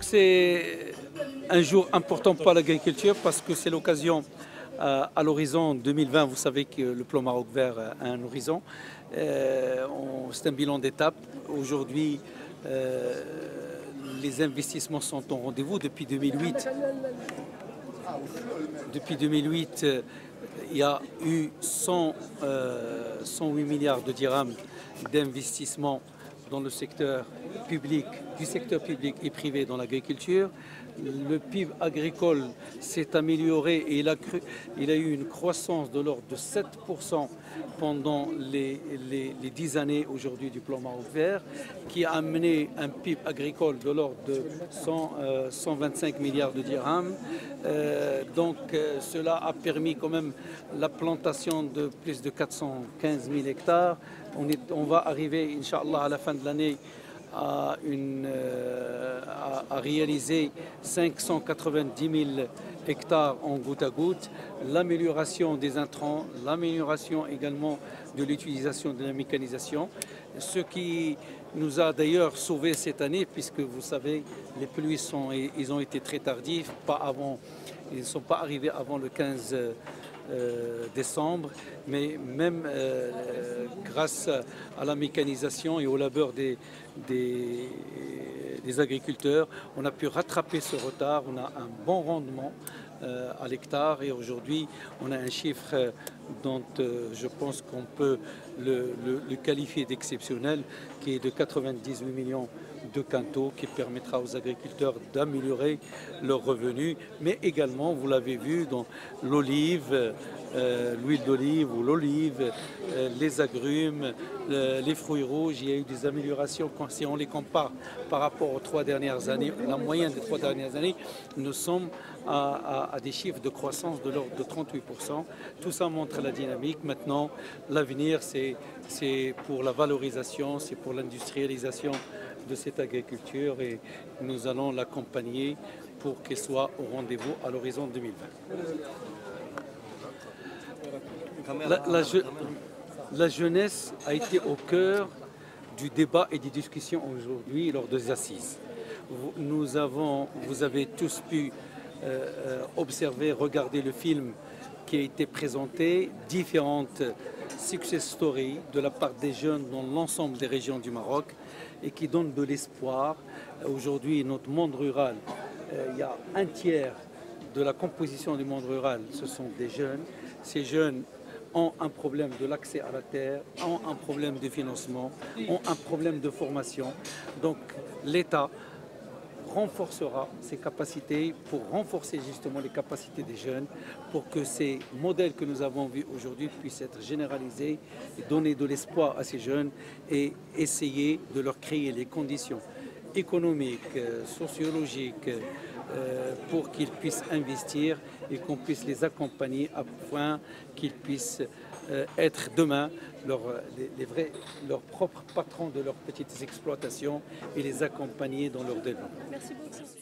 Donc c'est un jour important pour l'agriculture parce que c'est l'occasion à l'horizon 2020, vous savez que le plan Maroc vert a un horizon. C'est un bilan d'étape. Aujourd'hui, les investissements sont au rendez-vous depuis 2008. Depuis 2008, il y a eu 108 milliards de dirhams d'investissement dans le secteur public, du secteur public et privé dans l'agriculture. Le PIB agricole s'est amélioré et il a eu une croissance de l'ordre de 7% pendant les 10 années aujourd'hui du plan Maroc vert, qui a amené un PIB agricole de l'ordre de 125 milliards de dirhams. Cela a permis quand même la plantation de plus de 415 000 hectares. On va arriver, Inch'Allah, à la fin de l'année à réaliser 590 000 hectares en goutte à goutte, l'amélioration des intrants, l'amélioration également de l'utilisation de la mécanisation, ce qui nous a d'ailleurs sauvés cette année, puisque vous savez, les pluies ont été très tardives, ils ne sont pas arrivés avant le 15 décembre, mais même grâce à la mécanisation et au labeur des agriculteurs, on a pu rattraper ce retard, on a un bon rendement à l'hectare et aujourd'hui on a un chiffre dont je pense qu'on peut le qualifier d'exceptionnel, qui est de 98 millions de quintaux, qui permettra aux agriculteurs d'améliorer leurs revenus, mais également, vous l'avez vu, dans l'olive, l'huile d'olive ou l'olive, les agrumes, les fruits rouges, il y a eu des améliorations. Si on les compare par rapport aux 3 dernières années, la moyenne des 3 dernières années, nous sommes à des chiffres de croissance de l'ordre de 38%. Tout ça montre la dynamique. Maintenant, l'avenir, c'est pour la valorisation, c'est pour l'industrialisation de cette agriculture et nous allons l'accompagner pour qu'elle soit au rendez-vous à l'horizon 2020. La jeunesse a été au cœur du débat et des discussions aujourd'hui lors des assises. Vous avez tous pu observer, regarder le film qui a été présenté, différentes success stories de la part des jeunes dans l'ensemble des régions du Maroc et qui donnent de l'espoir. Aujourd'hui, notre monde rural, il y a un tiers de la composition du monde rural, ce sont des jeunes. Ces jeunes ont un problème de l'accès à la terre, ont un problème de financement, ont un problème de formation. Donc l'État renforcera ses capacités pour renforcer justement les capacités des jeunes, pour que ces modèles que nous avons vus aujourd'hui puissent être généralisés, et donner de l'espoir à ces jeunes et essayer de leur créer les conditions économiques, sociologiques, pour qu'ils puissent investir et qu'on puisse les accompagner afin qu'ils puissent être demain leurs propres patrons de leurs petites exploitations et les accompagner dans leur développement. Merci beaucoup.